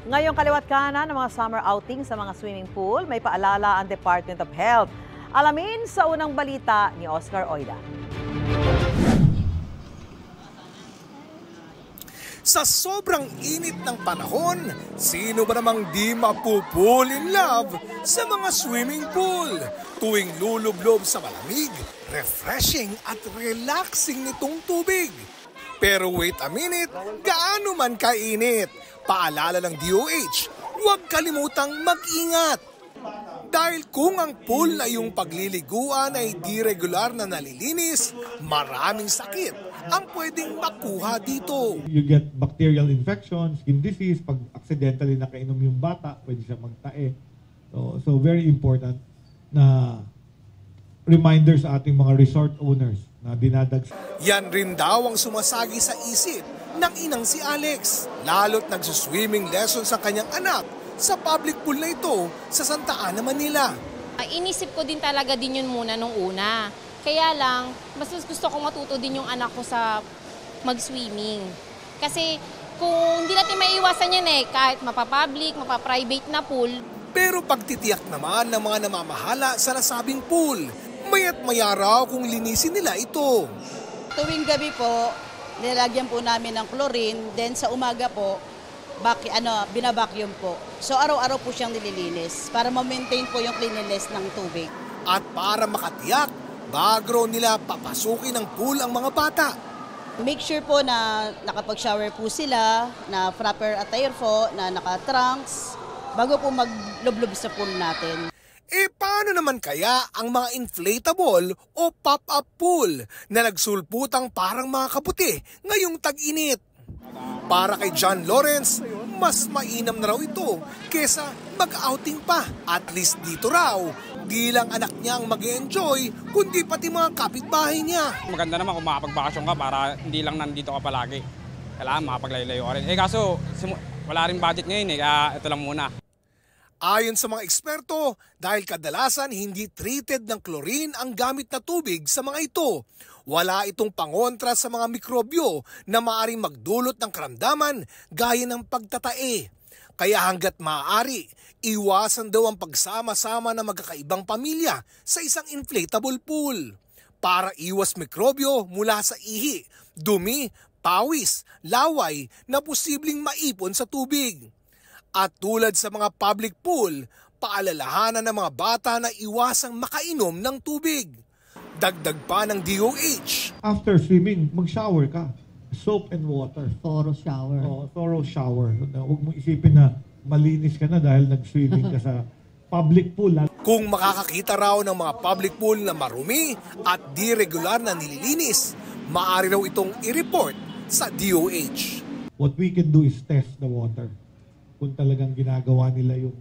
Ngayong kaliwat kanan ng mga summer outing sa mga swimming pool, may paalala ang Department of Health. Alamin sa unang balita ni Oscar Oida. Sa sobrang init ng panahon, sino ba namang di mapupool in love sa mga swimming pool? Tuwing lulublob sa malamig, refreshing at relaxing nitong tubig. Pero wait a minute, gaano man kainit? Paalala ng DOH, huwag kalimutang mag-ingat. Dahil kung ang pool na iyong pagliliguan ay di regular na nalilinis, maraming sakit ang pwedeng makuha dito. You get bacterial infection, skin disease, pag accidentally nakainom yung bata, pwede siya magtae. So very important na reminder sa ating mga resort owners na dinadags. Yan rin daw ang sumasagi sa isip ng inang si Alex, lalo't nagsuswimming lessons sa kanyang anak sa public pool na ito sa Santa Ana, Manila. Inisip ko din talaga din yun muna nung una. Kaya lang, mas gusto kong matuto din yung anak ko sa mag-swimming. Kasi kung hindi natin maiiwasan yan kahit mapapublic, mapaprivate na pool. Pero pagtitiyak naman ng mga namamahala sa nasabing pool, maya't maya raw kung linisin nila ito. Tuwing gabi po, nilagyan po namin ng chlorine, then sa umaga po, binabacuum po. So araw-araw po siyang nililinis para ma-maintain po yung cleanliness ng tubig. At para makatiyak, bago nila papasukin ng pool ang mga bata. Make sure po na nakapag-shower po sila, na proper attire po, na naka-trunks, bago po maglublob sa pool natin. Paano naman kaya ang mga inflatable o pop-up pool na nagsulputang parang mga kaputi ngayong tag-init? Para kay John Lawrence, mas mainam na raw ito kesa mag-outing pa. At least dito raw, di lang anak niya ang mag-enjoy, kundi pati mga kapitbahay niya. Maganda naman kung makapagbakasyon ka para hindi lang nandito ka palagi. Kailangan makapaglaylayo ka rin. Kaso wala rin budget ngayon kaya ito lang muna. Ayon sa mga eksperto, dahil kadalasan hindi treated ng chlorine ang gamit na tubig sa mga ito, wala itong pangontra sa mga mikrobyo na maaaring magdulot ng karamdaman gaya ng pagtatae. Kaya hanggat maaari, iwasan daw ang pagsama-sama ng magkakaibang pamilya sa isang inflatable pool para iwas mikrobyo mula sa ihi, dumi, pawis, laway na posibleng maipon sa tubig. At tulad sa mga public pool, paalalahanan ng mga bata na iwasang makainom ng tubig. Dagdag pa ng DOH. After swimming, mag-shower ka. Soap and water. Thorough shower. Thorough shower. Huwag mong isipin na malinis ka na dahil nag-swimming ka sa public pool. Kung makakakita raw ng mga public pool na marumi at di regular na nililinis, maaari raw itong i-report sa DOH. What we can do is test the water. Kung talagang ginagawa nila yung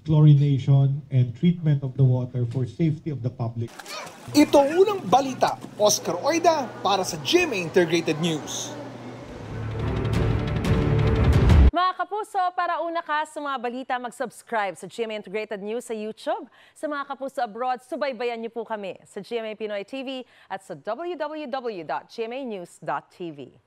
chlorination and treatment of the water for safety of the public. Ito ang unang balita, Oscar Oida para sa GMA Integrated News. Mga kapuso, para una ka sa mga balita, mag-subscribe sa GMA Integrated News sa YouTube. Sa mga kapuso abroad, subaybayan niyo po kami sa GMA Pinoy TV at sa www.gmanews.tv.